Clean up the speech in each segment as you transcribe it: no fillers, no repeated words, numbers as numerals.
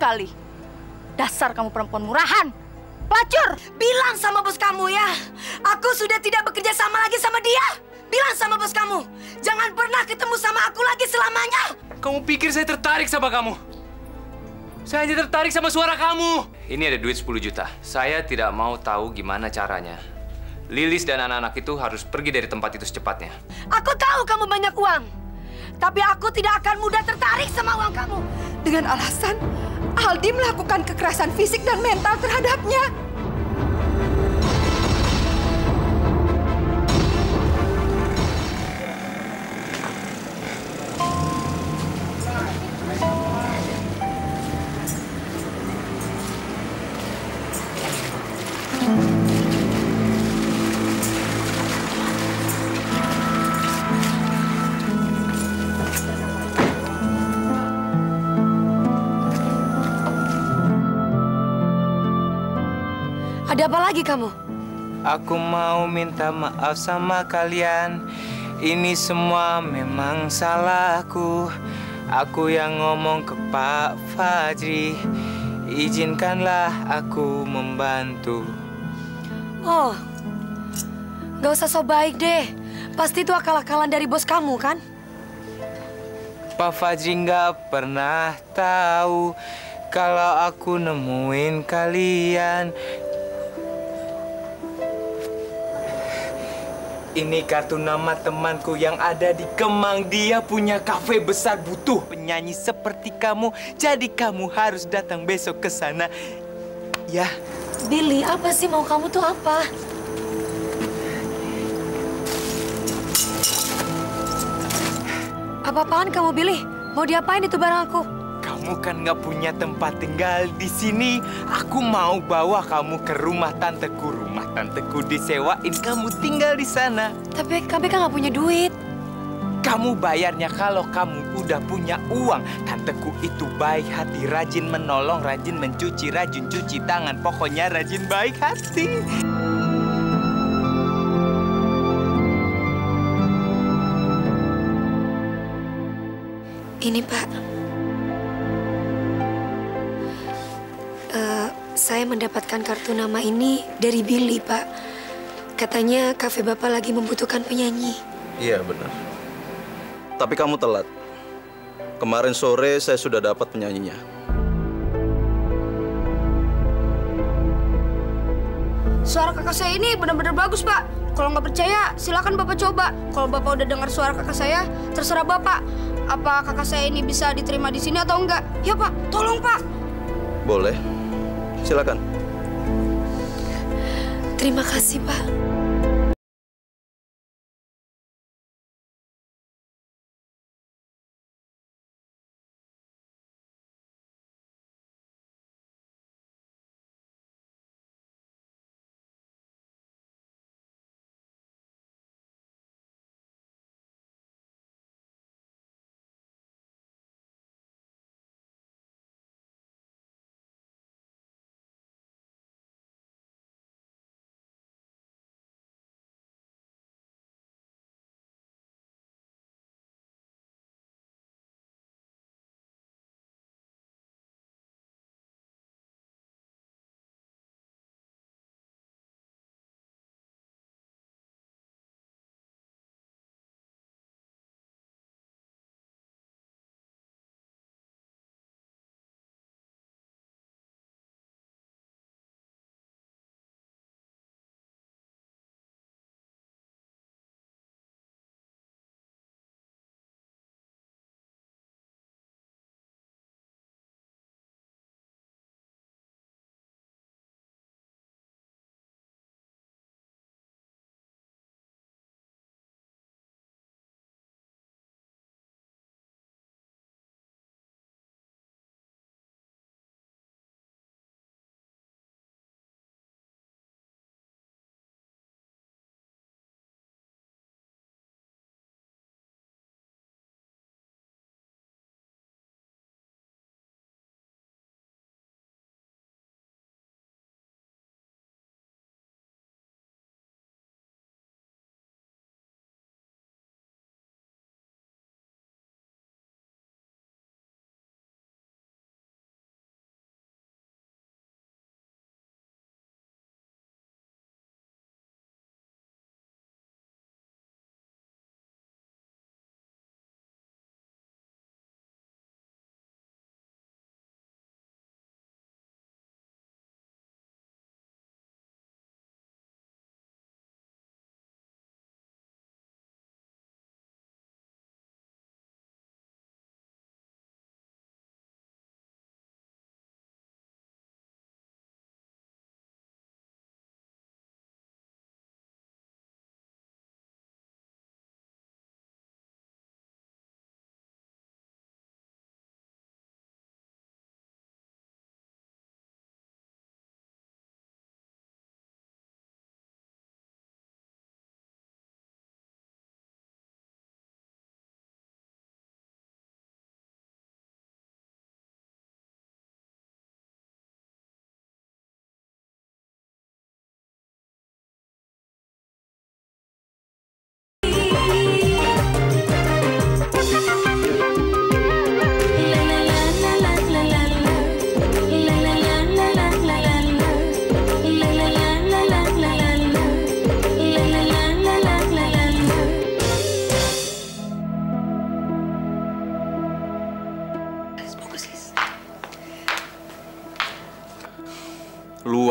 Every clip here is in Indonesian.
sekali. Dasar kamu perempuan murahan. Pelacur! Bilang sama bos kamu ya, aku sudah tidak bekerja sama lagi sama dia. Bilang sama bos kamu, jangan pernah ketemu sama aku lagi selamanya. Kamu pikir saya tertarik sama kamu? Saya hanya tertarik sama suara kamu. Ini ada duit 10 juta. Saya tidak mau tahu gimana caranya. Lilis dan anak-anak itu harus pergi dari tempat itu secepatnya. Aku tahu kamu banyak uang, tapi aku tidak akan mudah tertarik sama uang kamu. Dengan alasan Aldi melakukan kekerasan fisik dan mental terhadapnya. Ada apa lagi kamu? Aku mau minta maaf sama kalian. Ini semua memang salahku. Aku yang ngomong ke Pak Fajri. Izinkanlah aku membantu. Oh, gak usah so baik deh. Pasti itu akal-akalan dari bos kamu kan? Pak Fajri nggak pernah tahu kalau aku nemuin kalian. Ini kartu nama temanku yang ada di Kemang. Dia punya kafe besar, butuh penyanyi seperti kamu. Jadi kamu harus datang besok ke sana. Ya. Billy, apa sih mau kamu tuh apa? Apa-apaan kamu, Billy? Mau diapain itu barang aku? Kamu kan nggak punya tempat tinggal di sini. Aku mau bawa kamu ke rumah tanteku. Rumah tanteku disewain, kamu tinggal di sana. Tapi kami kan nggak punya duit. Kamu bayarnya kalau kamu udah punya uang. Tanteku itu baik hati, rajin menolong, rajin mencuci, rajin cuci tangan. Pokoknya rajin baik hati. Ini, Pak. Saya mendapatkan kartu nama ini dari Billy, Pak. Katanya kafe Bapak lagi membutuhkan penyanyi. Iya, benar. Tapi kamu telat. Kemarin sore saya sudah dapat penyanyinya. Suara kakak saya ini benar-benar bagus, Pak. Kalau nggak percaya, silakan Bapak coba. Kalau Bapak udah dengar suara kakak saya, terserah Bapak. Apa kakak saya ini bisa diterima di sini atau enggak? Ya, Pak. Tolong, Pak. Boleh. Silakan. Terima kasih, Pak.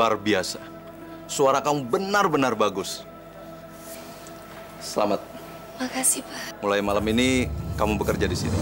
luar biasa. Suara kamu benar-benar bagus. Selamat. Makasih, Pak. Mulai malam ini kamu bekerja di sini.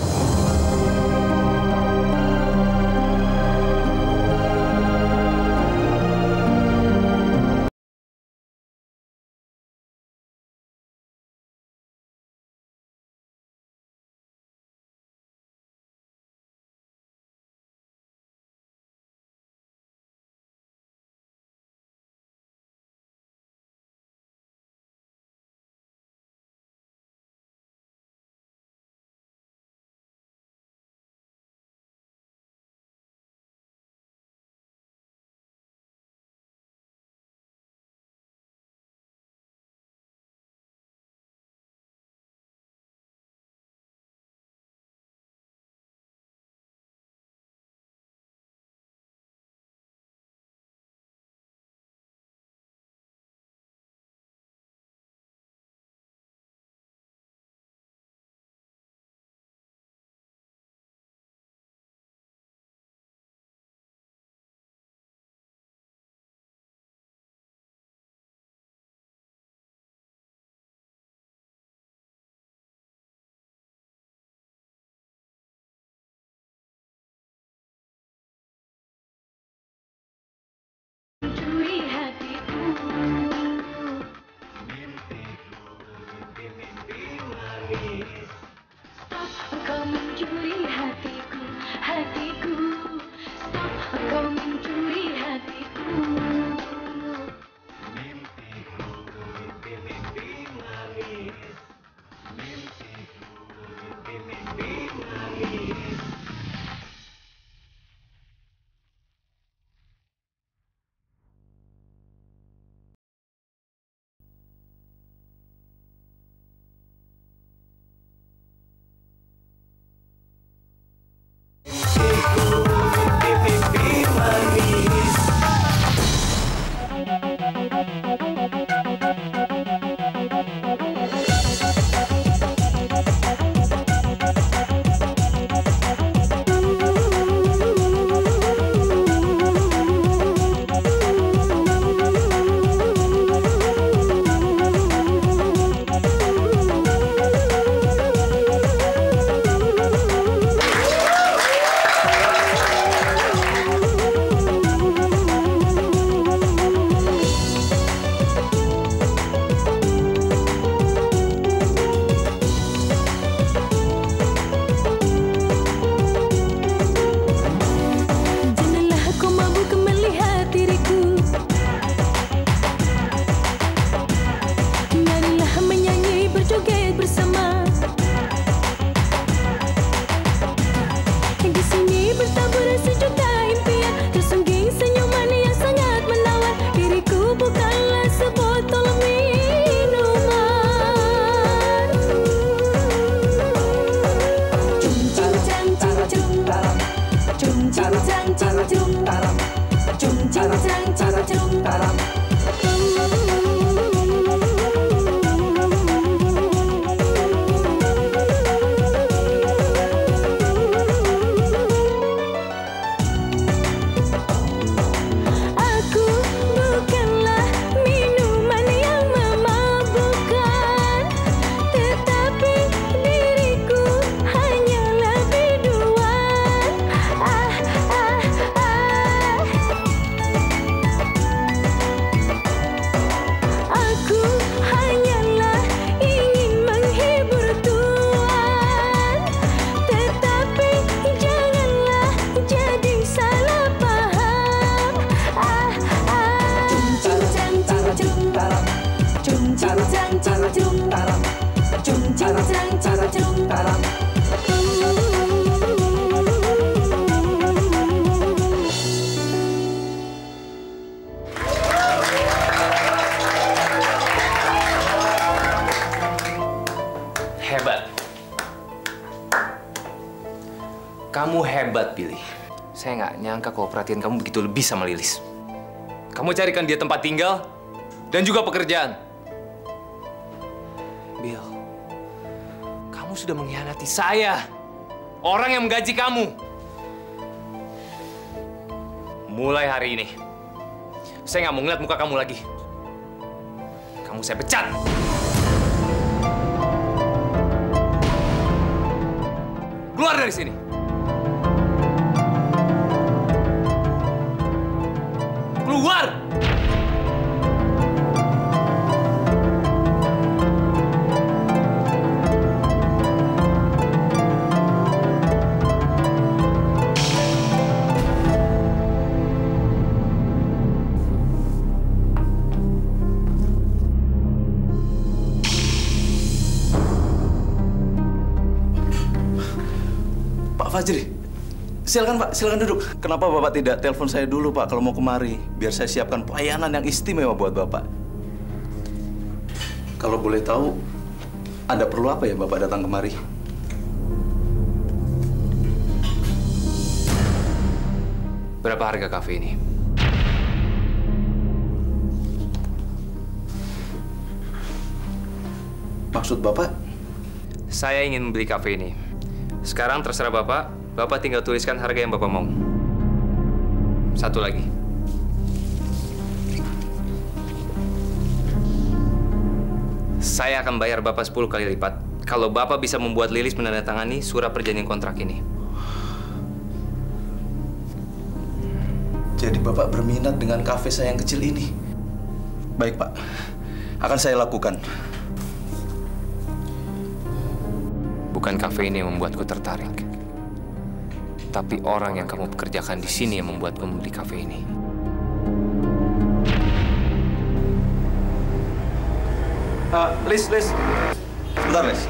Hebat. Kamu hebat, Billy. Saya nggak nyangka kalau perhatian kamu begitu lebih sama Lilis. Kamu carikan dia tempat tinggal dan juga pekerjaan. Bill, kamu sudah mengkhianati saya, orang yang menggaji kamu. Mulai hari ini, Saya nggak mau ngeliat muka kamu lagi. Kamu saya pecat. Keluar dari sini. Keluar! Fajri, silakan Pak, silakan duduk. Kenapa Bapak tidak telepon saya dulu Pak kalau mau kemari? Biar saya siapkan pelayanan yang istimewa buat Bapak. Kalau boleh tahu, ada perlu apa ya Bapak datang kemari? Berapa harga kafe ini? Maksud Bapak? Saya ingin membeli kafe ini. Sekarang terserah Bapak. Bapak tinggal tuliskan harga yang Bapak mau. Satu lagi. Saya akan bayar Bapak 10 kali lipat kalau Bapak bisa membuat Lilis menandatangani surat perjanjian kontrak ini. Jadi Bapak berminat dengan kafe saya yang kecil ini? Baik Pak, akan saya lakukan. Bukan kafe ini yang membuatku tertarik, tapi orang yang kamu pekerjakan di sini yang membuatku membeli kafe ini. Liz. Bentar, Liz.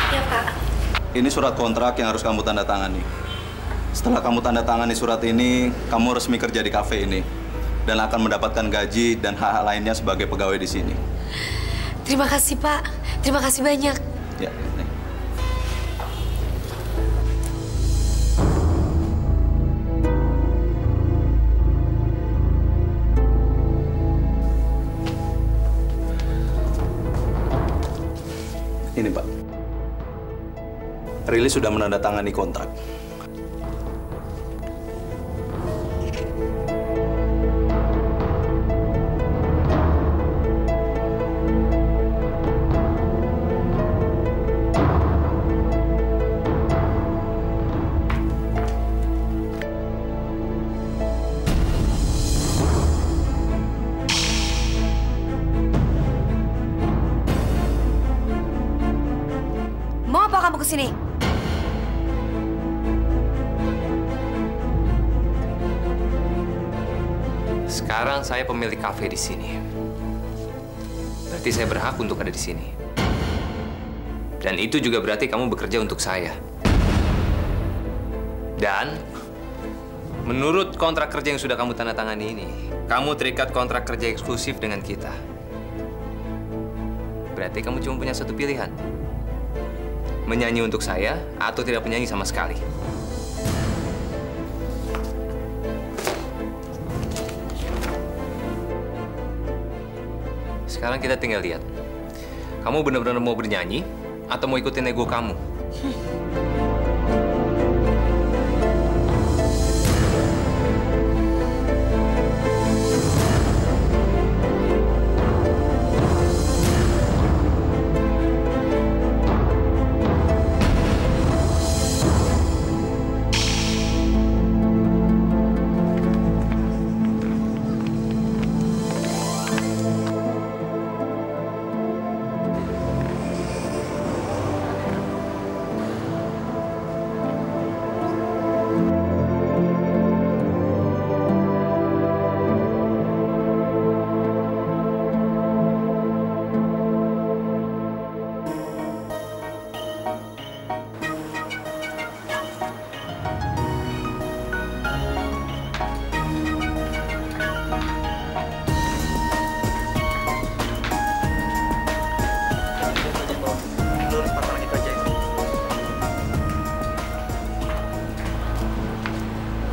Ya, Pak. Ini surat kontrak yang harus kamu tanda tangani. Setelah kamu tanda tangani surat ini, kamu resmi kerja di kafe ini dan akan mendapatkan gaji dan hak-hak lainnya sebagai pegawai di sini. Terima kasih, Pak. Terima kasih banyak. Ya, nih. Ini, Pak. Rili sudah menandatangani kontrak. Mau apa kamu kesini? Sekarang saya pemilik kafe di sini. Berarti saya berhak untuk ada di sini. Dan itu juga berarti kamu bekerja untuk saya. Dan menurut kontrak kerja yang sudah kamu tanda tangani ini, kamu terikat kontrak kerja eksklusif dengan kita. Berarti kamu cuma punya satu pilihan. Menyanyi untuk saya atau tidak menyanyi sama sekali. Sekarang kita tinggal lihat. Kamu benar-benar mau bernyanyi atau mau ikutin ego kamu?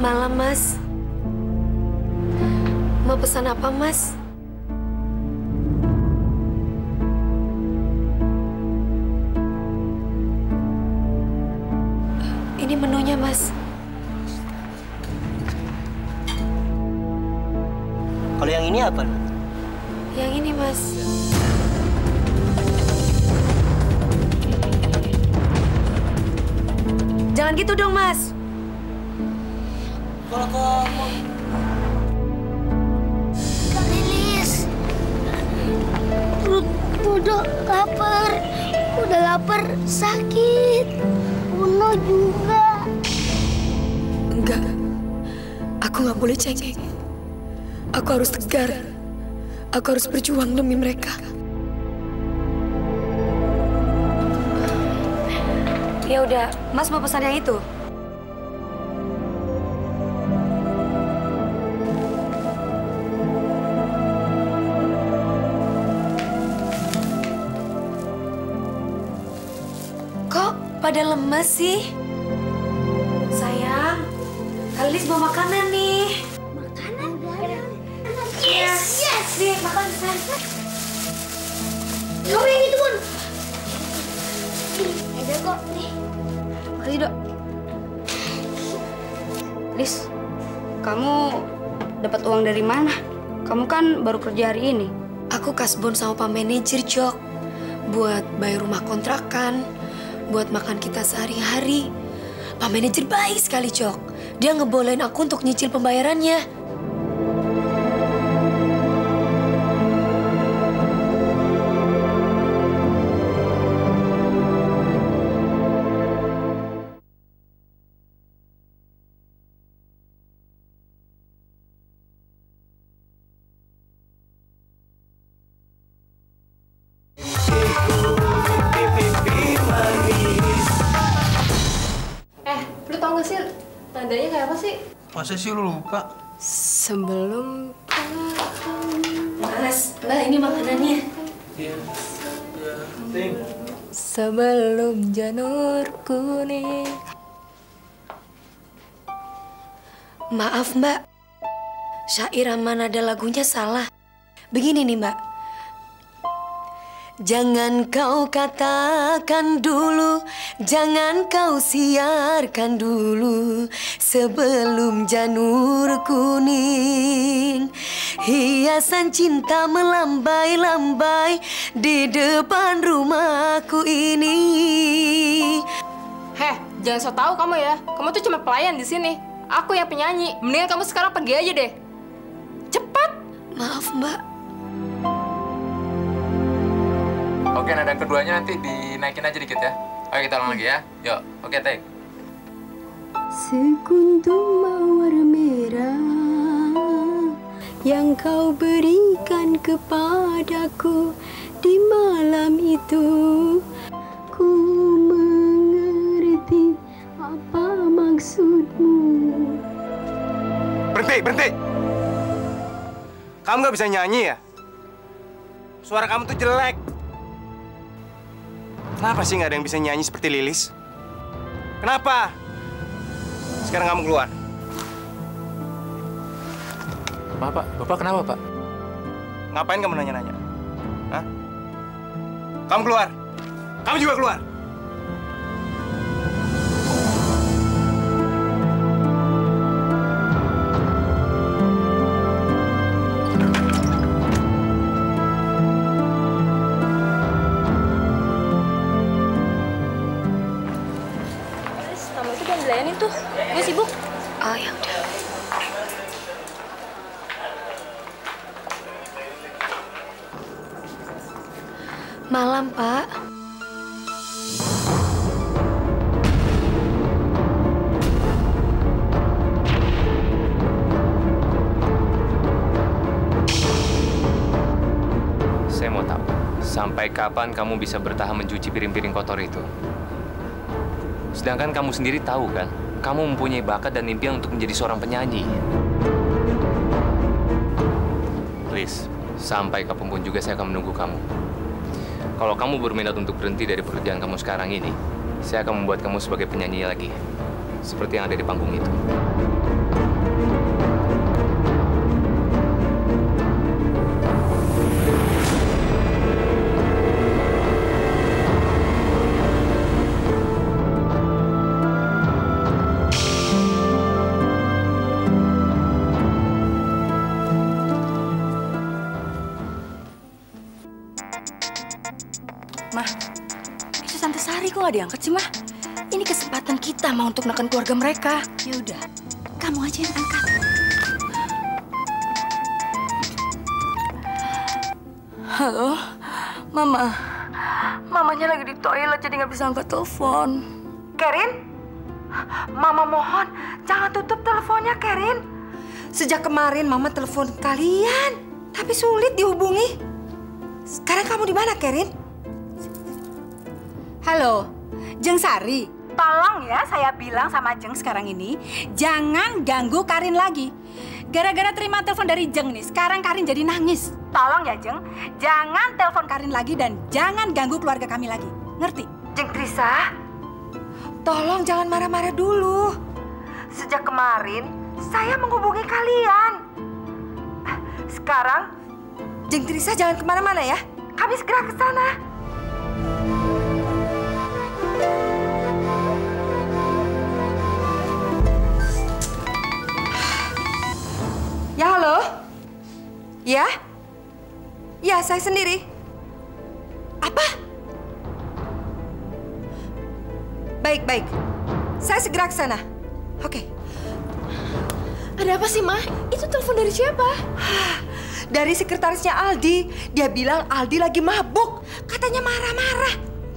Malam, Mas. Mau pesan apa, Mas? Ini menunya, Mas. Kalau yang ini apa? Yang ini, Mas. Jangan gitu dong, Mas. Kalau kamu... Kak Lilis. Perut udah lapar. Udah lapar, sakit. Uno juga. Enggak. Aku nggak boleh cengeng. Aku harus tegar. Aku harus berjuang demi mereka. Ya udah, Mas mau pesan yang itu? Kok pada lemes sih? Sayang, Kak Lilis bawa makanan nih. Makanan? Yes! Yes! Nih, makan San. Kamu yang itu, Bun. Ada kok, nih. Makasih, Dok. Lis, kamu dapat uang dari mana? Kamu kan baru kerja hari ini. Aku kasbon sama Pak Manajer, Jok. Buat bayar rumah kontrakan, buat makan kita sehari-hari. Pak Manajer baik sekali, Jok. Dia ngebolehin aku untuk nyicil pembayarannya. Lu tau gak sih tandanya kayak apa sih? Masa sih lu lupa? Sebelum Mas, Mbak, ini makanannya. Iya. Sebelum janur kuning. Maaf, Mbak. Syair sama nada lagunya salah. Begini nih, Mbak. Jangan kau katakan dulu, jangan kau siarkan dulu, sebelum janur kuning. Hiasan cinta melambai-lambai di depan rumahku ini. Heh, jangan so tau kamu ya. Kamu tuh cuma pelayan di sini. Aku yang penyanyi. Mendingan kamu sekarang pergi aja deh. Cepat. Maaf, Mbak. Oke, nada keduanya nanti dinaikin aja dikit ya. Oke, kita ulang lagi ya. Yuk, oke, take. Sekuntum mawar merah yang kau berikan kepadaku di malam itu, ku mengerti apa maksudmu. Berhenti, berhenti! Kamu nggak bisa nyanyi ya? Suara kamu tuh jelek. Kenapa sih nggak ada yang bisa nyanyi seperti Lilis? Kenapa? Sekarang kamu keluar. Bapak kenapa, Pak? Ngapain kamu nanya-nanya? Hah? Kamu keluar. Kamu juga keluar. Tamu itu belum dilayanin tuh. Gue sibuk. Oh, ya udah. Malam, Pak. Saya mau tahu, sampai kapan kamu bisa bertahan mencuci piring-piring kotor itu? Sedangkan kamu sendiri tahu kan, kamu mempunyai bakat dan impian untuk menjadi seorang penyanyi. Please, sampai kapanpun juga saya akan menunggu kamu. Kalau kamu berminat untuk berhenti dari pekerjaan kamu sekarang ini, saya akan membuat kamu sebagai penyanyi lagi. Seperti yang ada di panggung itu. Mah. Itu Tante Sari kok nggak diangkat sih, Mah? Ini kesempatan kita mau untuk neken keluarga mereka. Ya udah, kamu aja yang angkat. Halo, Mama. Mamanya lagi di toilet jadi nggak bisa angkat telepon. Kerin, Mama mohon jangan tutup teleponnya, Kerin. Sejak kemarin Mama telepon kalian, tapi sulit dihubungi. Sekarang kamu di mana, Kerin? Halo, Jeng Sari. Tolong ya, saya bilang sama Jeng sekarang ini, jangan ganggu Karin lagi. Gara-gara terima telepon dari Jeng nih, sekarang Karin jadi nangis. Tolong ya Jeng, jangan telepon Karin lagi dan jangan ganggu keluarga kami lagi. Ngerti? Jeng Trisa, tolong jangan marah-marah dulu. Sejak kemarin, saya menghubungi kalian. Sekarang, Jeng Trisa jangan kemana-mana ya. Kami segera ke sana. Ya, halo? Ya? Ya, saya sendiri. Apa? Baik. Saya segera ke sana. Oke. Ada apa sih, Ma? Itu telepon dari siapa? Dari sekretarisnya Aldi. Dia bilang Aldi lagi mabuk. Katanya marah-marah.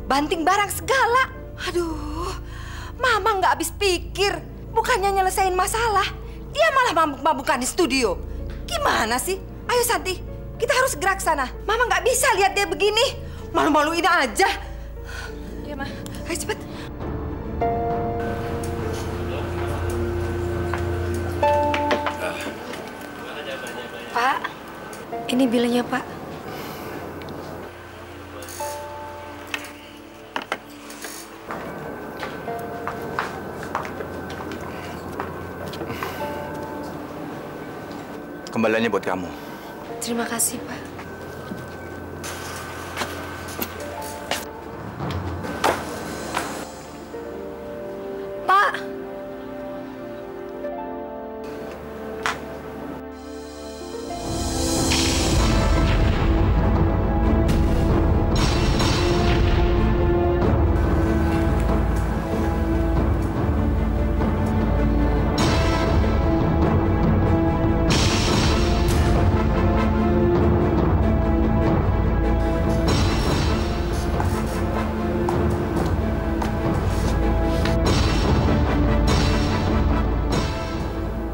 Banting barang segala. Aduh, Mama nggak habis pikir. Bukannya nyelesain masalah, dia malah mabuk-mabukan di studio. Gimana sih? Ayo Santi, kita harus gerak sana. Mama nggak bisa lihat dia begini. Malu-maluin aja. Iya, Ma. Ayo cepet. Pak, ini bilnya, Pak. Kembaliannya buat kamu. Terima kasih, Pak. Pak!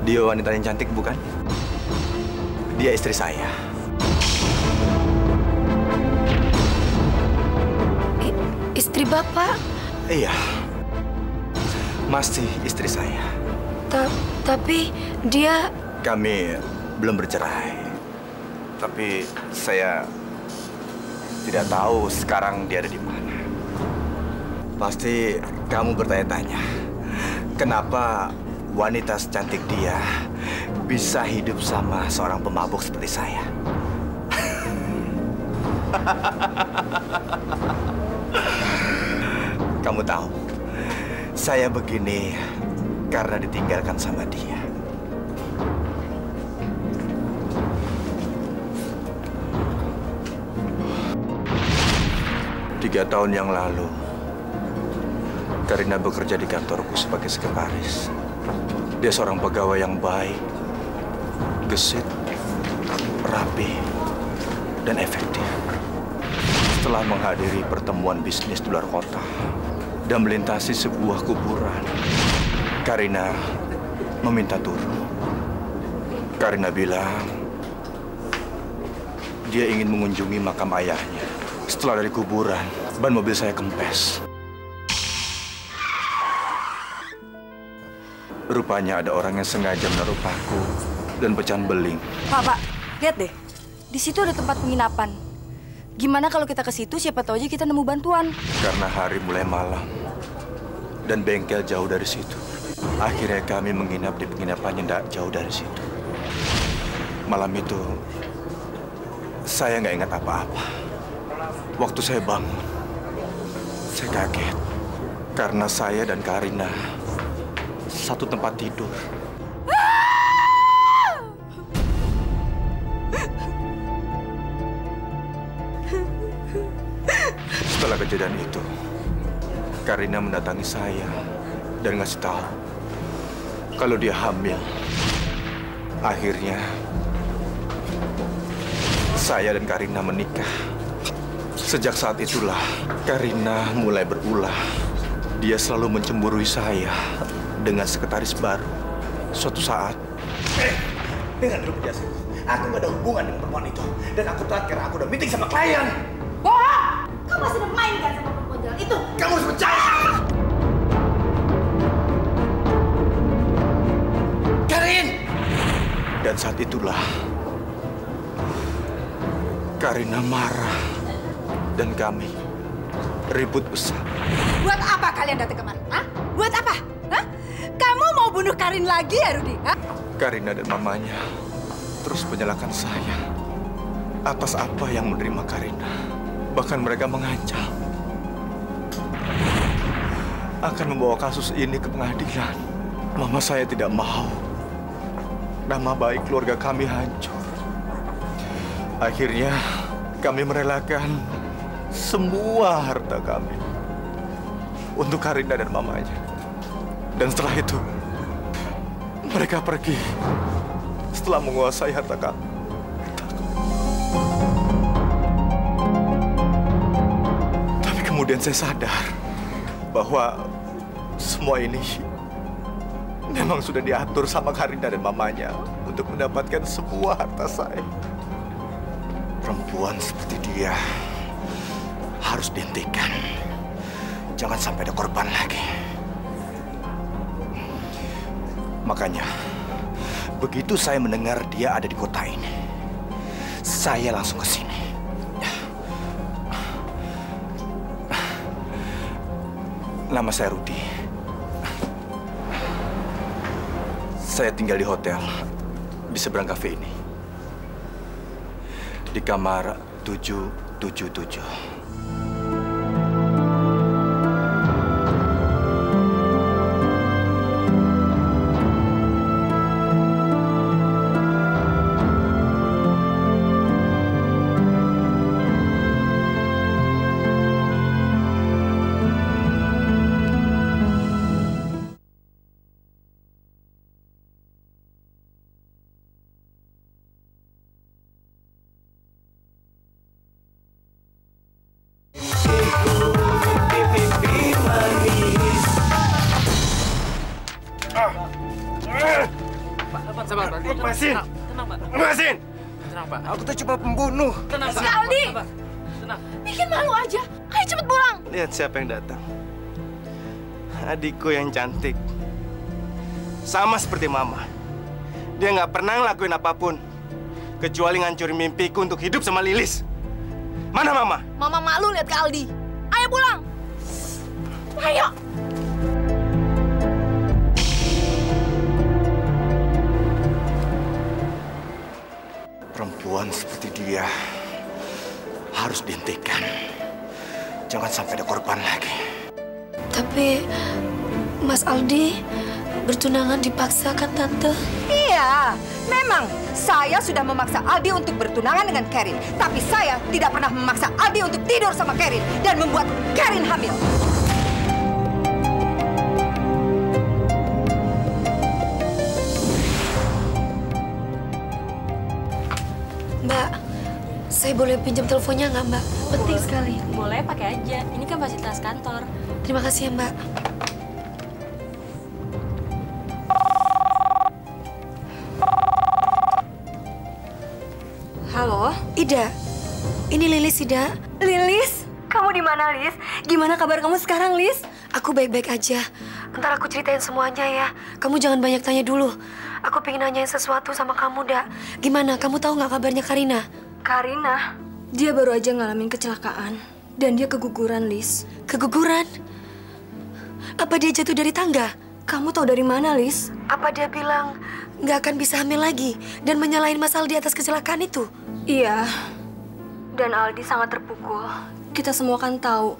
Dia wanita yang cantik, bukan? Dia istri saya. Istri Bapak? Iya. Masih istri saya. Tapi dia... Kami belum bercerai. Tapi saya tidak tahu sekarang dia ada di mana. Pasti kamu bertanya-tanya, kenapa wanita secantik dia bisa hidup sama seorang pemabuk seperti saya? Kamu tahu, saya begini karena ditinggalkan sama dia. Tiga tahun yang lalu, Karina bekerja di kantorku sebagai sekretaris. Dia seorang pegawai yang baik, gesit, rapi, dan efektif. Setelah menghadiri pertemuan bisnis di luar kota dan melintasi sebuah kuburan, Karina meminta turun. Karina bilang dia ingin mengunjungi makam ayahnya. Setelah dari kuburan, ban mobil saya kempes. Rupanya ada orang yang sengaja menaruh paku dan pecahan beling. Pak, lihat deh. Di situ ada tempat penginapan. Gimana kalau kita ke situ, siapa tahu aja kita nemu bantuan. Karena hari mulai malam dan bengkel jauh dari situ, akhirnya kami menginap di penginapan yang tidak jauh dari situ. Malam itu, saya nggak ingat apa-apa. Waktu saya bangun, saya kaget karena saya dan Karina satu tempat tidur. Setelah Setelah kejadian itu, Karina mendatangi saya dan ngasih tahu kalau dia hamil. Akhirnya, saya dan Karina menikah. Sejak saat itulah, Karina mulai berulah. Dia selalu mencemburui saya dengan sekretaris baru. Suatu saat... Dengar dulu penjelasan. Aku gak ada hubungan dengan perempuan itu. Dan aku telat karena aku udah meeting sama klien. Bohong! Kamu masih bermain kan sama perempuan jalan itu? Kamu harus percaya! Karin! Dan saat itulah, Karina marah. Dan kami ribut besar. Buat apa kalian datang kemari? Hah? Buat apa? Hah? Kamu mau bunuh Karin lagi ya, Rudi? Hah? Karina dan mamanya terus menyalahkan saya atas apa yang menerima Karina. Bahkan mereka mengancam akan membawa kasus ini ke pengadilan. Mama saya tidak mau nama baik keluarga kami hancur. Akhirnya kami merelakan semua harta kami untuk Karina dan mamanya. Dan setelah itu, mereka pergi setelah menguasai harta kami. Tapi kemudian saya sadar bahwa semua ini memang sudah diatur sama Karina dan mamanya untuk mendapatkan semua harta saya. Perempuan seperti dia harus dihentikan. Jangan sampai ada korban lagi. Makanya, begitu saya mendengar dia ada di kota ini, saya langsung ke sini. Nama saya Rudi. Saya tinggal di hotel di seberang kafe ini. Di kamar 777. Lepasin! Lepasin! Tenang, Pak. Aku tuh cuma pembunuh. Tenang, Pak. Aldi! Tenang. Bikin malu aja. Ayo cepet pulang. Lihat siapa yang datang. Adikku yang cantik. Sama seperti Mama. Dia nggak pernah ngelakuin apapun. Kecuali ngancurin mimpiku untuk hidup sama Lilis. Mana Mama? Mama malu lihat Kak Aldi. Ayo pulang. Ayo. Perempuan seperti dia harus dihentikan. Jangan sampai ada korban lagi. Tapi, Mas Aldi bertunangan dipaksa kan, Tante? Iya, memang saya sudah memaksa Aldi untuk bertunangan dengan Karin. Tapi saya tidak pernah memaksa Aldi untuk tidur sama Karin dan membuat Karin hamil. Mbak, saya boleh pinjam teleponnya nggak, Mbak? Penting sekali. Boleh, pakai aja. Ini kan fasilitas kantor. Terima kasih ya, Mbak. Halo? Ida, ini Lilis, Ida. Lilis? Kamu di mana, Lis? Gimana kabar kamu sekarang, Lis? Aku baik-baik aja. Ntar aku ceritain semuanya ya. Kamu jangan banyak tanya dulu. Aku pengen nanyain sesuatu sama kamu, Da. Gimana, kamu tahu nggak kabarnya Karina? Karina, dia baru aja ngalamin kecelakaan. Dan dia keguguran, Lis. Keguguran? Apa dia jatuh dari tangga? Kamu tahu dari mana, Lis? Apa dia bilang nggak akan bisa hamil lagi dan menyalahin Mas Aldi atas kecelakaan itu? Iya. Dan Aldi sangat terpukul. Kita semua kan tahu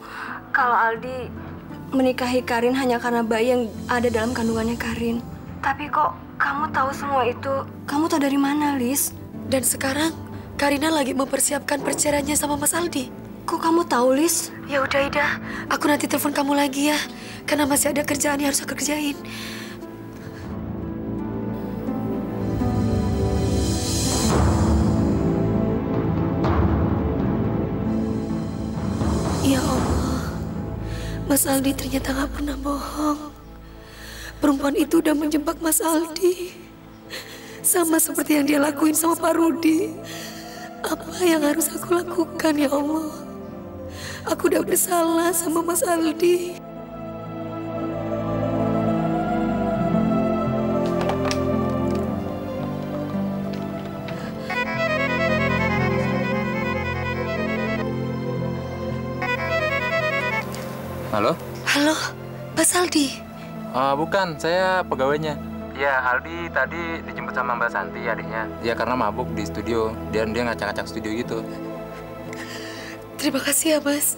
kalau Aldi menikahi Karin hanya karena bayi yang ada dalam kandungannya Karin. Tapi kok kamu tahu semua itu? Kamu tahu dari mana, Lis? Dan sekarang Karina lagi mempersiapkan perceraiannya sama Mas Aldi. Kok kamu tahu, Lis? Ya udah, Ida. Aku nanti telepon kamu lagi ya. Karena masih ada kerjaan yang harus aku kerjain. Ya Allah, Mas Aldi ternyata gak pernah bohong. Perempuan itu udah menjebak Mas Aldi. Sama seperti yang dia lakuin sama Pak Rudi. Apa yang harus aku lakukan, ya Allah? Aku udah bersalah sama Mas Aldi. Halo? Halo, Mas Aldi. Bukan, saya pegawainya. Ya, Aldi tadi dijemput sama Mbak Santi, adiknya. Ya, karena mabuk di studio. Dia ngacak-ngacak studio gitu. Terima kasih ya, Mas.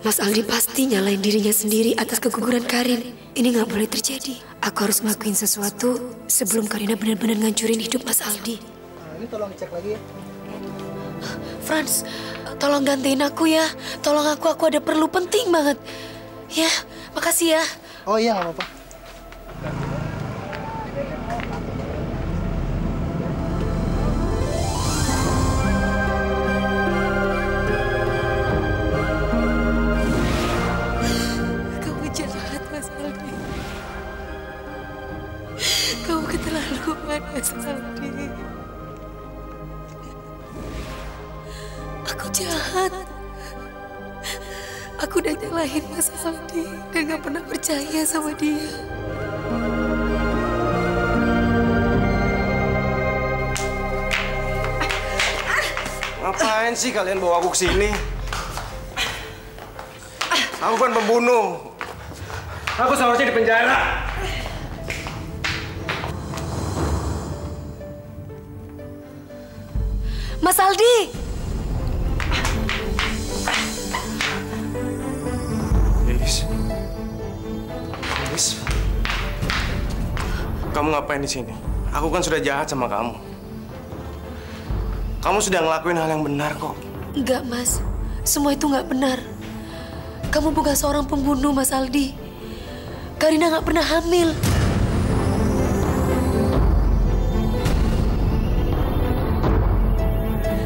Mas Aldi pasti nyalain dirinya sendiri atas keguguran Karin. Ini nggak boleh terjadi. Aku harus ngelakuin sesuatu sebelum Karina benar-benar ngancurin hidup Mas Aldi. Ini tolong cek lagi ya. Frans, tolong gantiin aku ya. Tolong aku ada perlu penting banget. Ya, makasih ya. Oh iya, nggak apa-apa. Kamu jahat, Mas Aldi. Kamu keterlaluan, Mas Aldi. Aku jahat. Aku udah nyalahin Mas Aldi dan gak pernah percaya sama dia. Ngapain sih kalian bawa aku ke sini? Aku kan pembunuh. Aku seharusnya di penjara. Mas Aldi! Lilis, kamu ngapain di sini? Aku kan sudah jahat sama kamu. Kamu sudah ngelakuin hal yang benar kok. Enggak, Mas. Semua itu nggak benar. Kamu bukan seorang pembunuh, Mas Aldi. Karina nggak pernah hamil.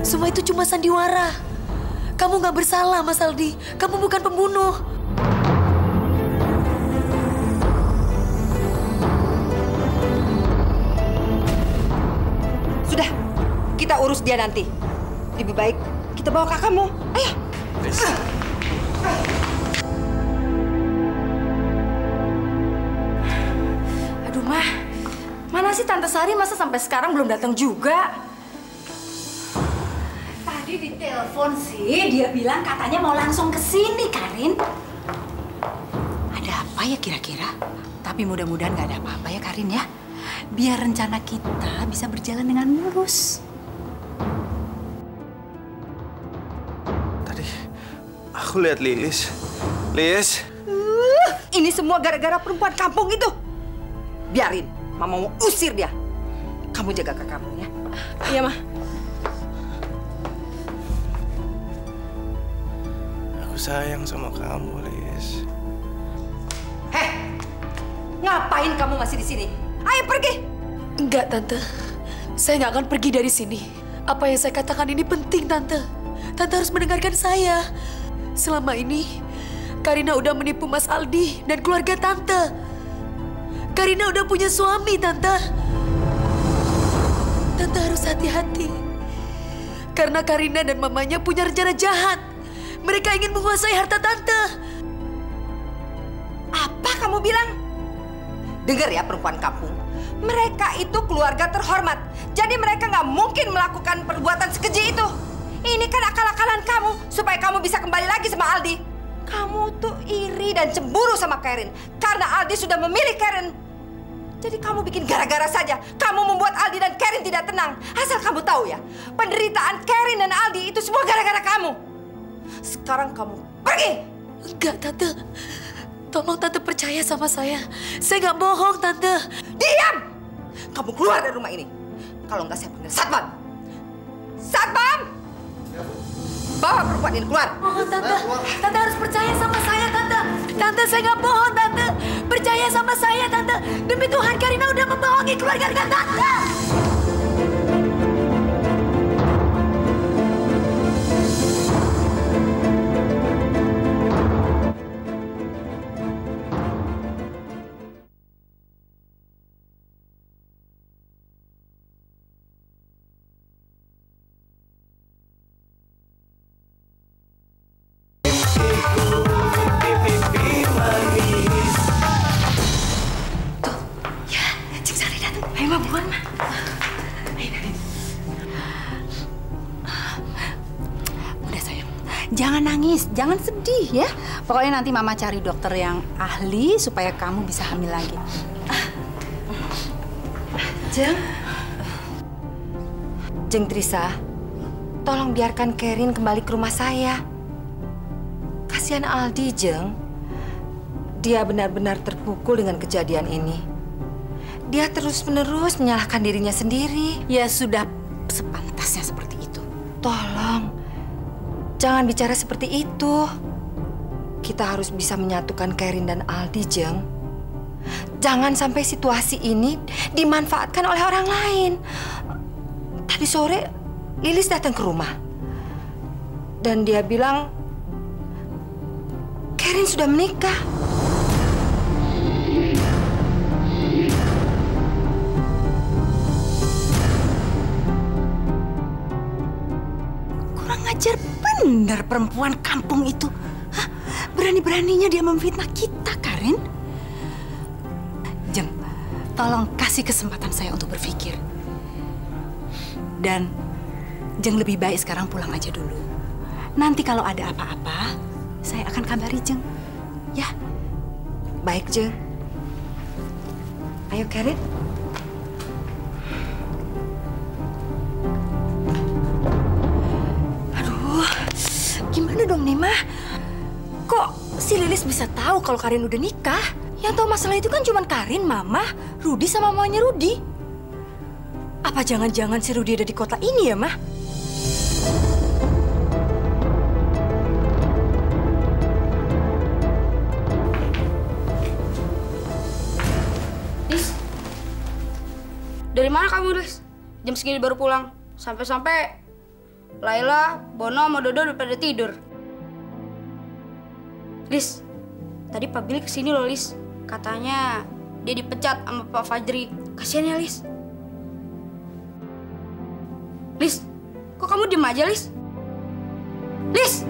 Semua itu cuma sandiwara. Kamu nggak bersalah, Mas Aldi. Kamu bukan pembunuh. Sudah, kita urus dia nanti. Lebih baik kita bawa kakakmu. Ayo. Aduh, Mah. Mana sih Tante Sari masa sampai sekarang belum datang juga? Tadi ditelepon sih, dia bilang katanya mau langsung ke sini, Karin. Ada apa ya kira-kira? Tapi mudah-mudahan nggak ada apa-apa ya, Karin ya. Biar rencana kita bisa berjalan dengan mulus. Tadi aku lihat Lilis. Lilis. Ini semua gara-gara perempuan kampung itu. Biarin, Mama mau usir dia. Kamu jaga kakakmu ya. Iya, Mah. Aku sayang sama kamu, Lilis. Ngapain kamu masih di sini? Ayo pergi. Enggak, Tante. Saya nggak akan pergi dari sini. Apa yang saya katakan ini penting, Tante. Tante harus mendengarkan saya. Selama ini, Karina udah menipu Mas Aldi dan keluarga Tante. Karina udah punya suami, Tante. Tante harus hati-hati. Karena Karina dan mamanya punya rencana jahat. Mereka ingin menguasai harta Tante. Apa kamu bilang? Dengar ya perempuan kampung. Mereka itu keluarga terhormat. Jadi mereka nggak mungkin melakukan perbuatan sekeji itu. Ini kan akal-akalan kamu supaya kamu bisa kembali lagi sama Aldi. Kamu tuh iri dan cemburu sama Karin karena Aldi sudah memilih Karin. Jadi kamu bikin gara-gara saja. Kamu membuat Aldi dan Karin tidak tenang. Asal kamu tahu ya, penderitaan Karin dan Aldi itu semua gara-gara kamu. Sekarang kamu pergi. Enggak, Tante. Tolong Tante percaya sama saya. Saya nggak bohong, Tante. Diam! Kamu keluar dari rumah ini. Kalau nggak saya panggil Satpam. Satpam! Ya, Bu. Bawa perempuan ini keluar. Mohon Tante, Tante harus percaya sama saya Tante. Tante saya nggak bohong Tante. Percaya sama saya Tante. Demi Tuhan Karina udah membohongi keluarga Tante. Jangan nangis, jangan sedih ya. Pokoknya nanti Mama cari dokter yang ahli supaya kamu bisa hamil lagi. Jeng Trisa, tolong biarkan Kerin kembali ke rumah saya. Kasihan Aldi, Jeng. Dia benar-benar terpukul dengan kejadian ini. Dia terus-menerus menyalahkan dirinya sendiri. Ya sudah sepantasnya seperti itu. Tolong, jangan bicara seperti itu. Kita harus bisa menyatukan Kerin dan Aldi, Jeng. Jangan sampai situasi ini dimanfaatkan oleh orang lain. Tadi sore, Lilis datang ke rumah. Dan dia bilang, Kerin sudah menikah. Kurang ajar benar perempuan kampung itu. Hah? Berani-beraninya dia memfitnah kita, Karin. Jeng, tolong kasih kesempatan saya untuk berpikir. Dan Jeng lebih baik sekarang pulang aja dulu. Nanti kalau ada apa-apa, saya akan kabari Jeng. Ya. Baik, Jeng. Ayo, Kerin. Aduh, gimana dong nih, Mah? Kok si Lilis bisa tahu kalau Karin udah nikah? Yang tahu masalah itu kan cuma Karin, Mama, Rudi sama mamanya Rudi. Apa jangan-jangan si Rudi ada di kota ini ya, Mah? Lis, dari mana kamu, Lis? Jam segini baru pulang. Sampai-sampai Laila, Bono, sama Dodo udah pada tidur. Lis, tadi Pak Billy kesini loh, Lis. Katanya dia dipecat sama Pak Fajri. Kasian ya, Lis. Lis, kok kamu diem aja, Lis? Lis!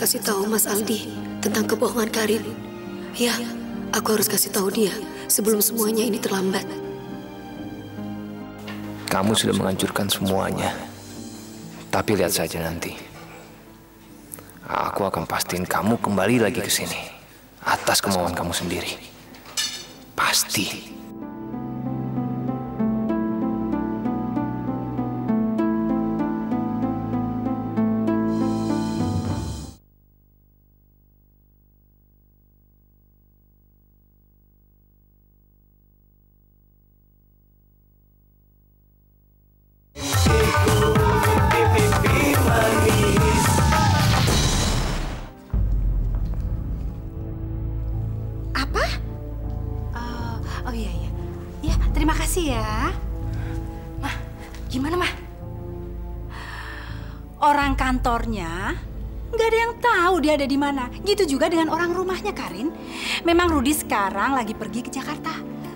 kasih tahu Mas Aldi tentang kebohongan Karin. Ya, aku harus kasih tahu dia sebelum semuanya ini terlambat. Kamu sudah menghancurkan semuanya. Tapi lihat saja nanti. Aku akan pastiin kamu kembali lagi ke sini. Atas kemauan kamu sendiri. Pasti. Orang kantornya nggak ada yang tahu dia ada di mana. Gitu juga dengan orang rumahnya, Karin. Memang Rudi sekarang lagi pergi ke Jakarta,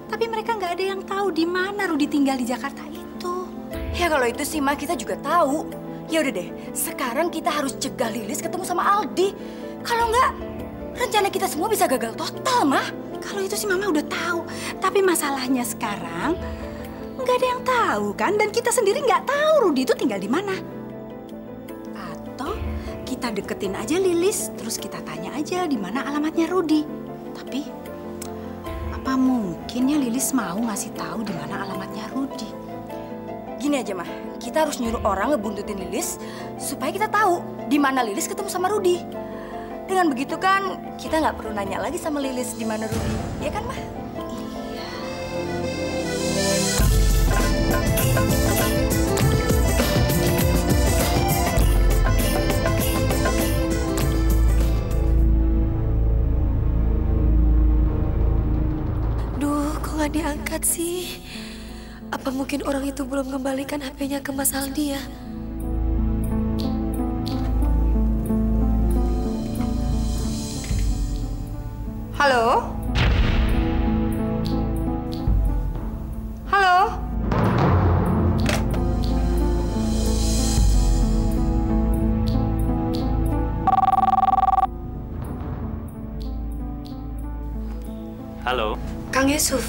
tapi mereka nggak ada yang tahu di mana Rudi tinggal di Jakarta itu. Ya kalau itu sih, Ma, kita juga tahu. Ya udah deh, sekarang kita harus cegah Lilis ketemu sama Aldi. Kalau nggak, rencana kita semua bisa gagal total, Ma. Kalau itu sih Mama udah tahu. Tapi masalahnya sekarang nggak ada yang tahu kan, dan kita sendiri nggak tahu Rudi itu tinggal di mana. Kita deketin aja Lilis, terus kita tanya aja di mana alamatnya Rudi. Tapi apa mungkin ya Lilis mau ngasih tahu di mana alamatnya Rudi? Gini aja, Mah, kita harus nyuruh orang ngebuntutin Lilis supaya kita tahu di mana Lilis ketemu sama Rudi. Dengan begitu kan kita nggak perlu nanya lagi sama Lilis di mana Rudi, ya kan, Mah? Iya. Nggak diangkat sih. Apa mungkin orang itu belum kembalikan HP-nya ke Mas Aldi ya? Halo? Halo? Halo? Kang Yusuf.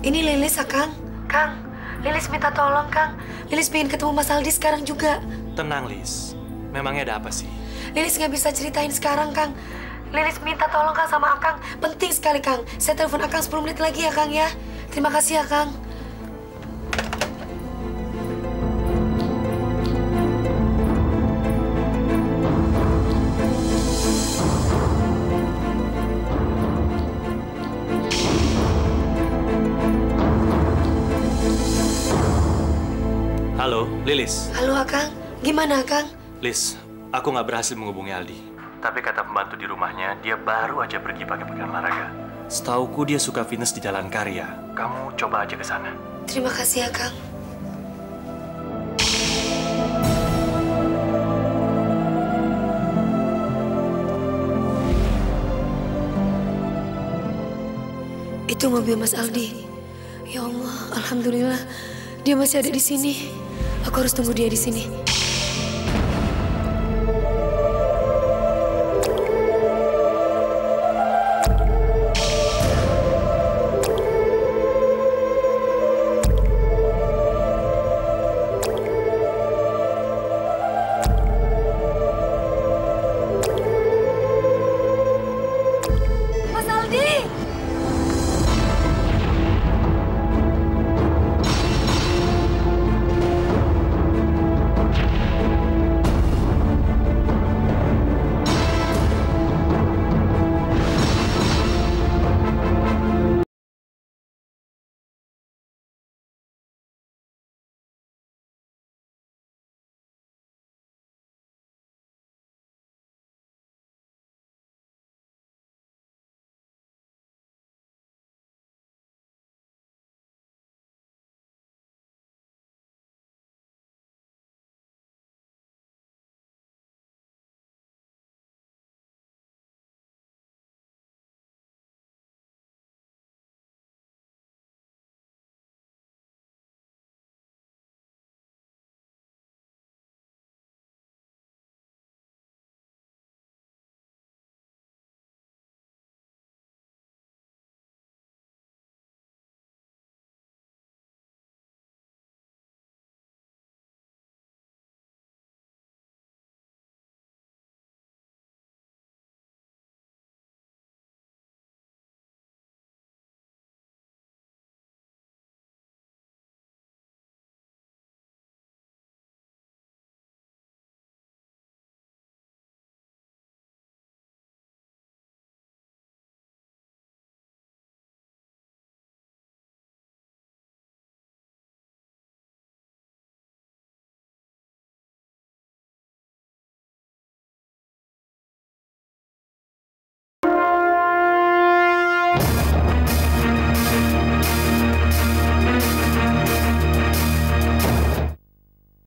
Ini Lilis, Kang. Kang, Lilis minta tolong, Kang. Lilis pengen ketemu Mas Aldi sekarang juga. Tenang, Lis. Memangnya ada apa sih? Lilis nggak bisa ceritain sekarang, Kang. Lilis minta tolong, Kang, sama Akang. Penting sekali, Kang. Saya telepon Akang 10 menit lagi ya, Kang, ya. Terima kasih ya, Kang. Halo, Lilis. Halo, Akang. Gimana, Akang? Lis, aku nggak berhasil menghubungi Aldi. Tapi kata pembantu di rumahnya, dia baru aja pergi pakai pakaian olahraga. Setauku dia suka fitness di Jalan Karya. Kamu coba aja ke sana. Terima kasih ya, Kang. Itu mobil Mas Aldi. Ya Allah, alhamdulillah dia masih ada di sini. Aku harus tunggu dia di sini.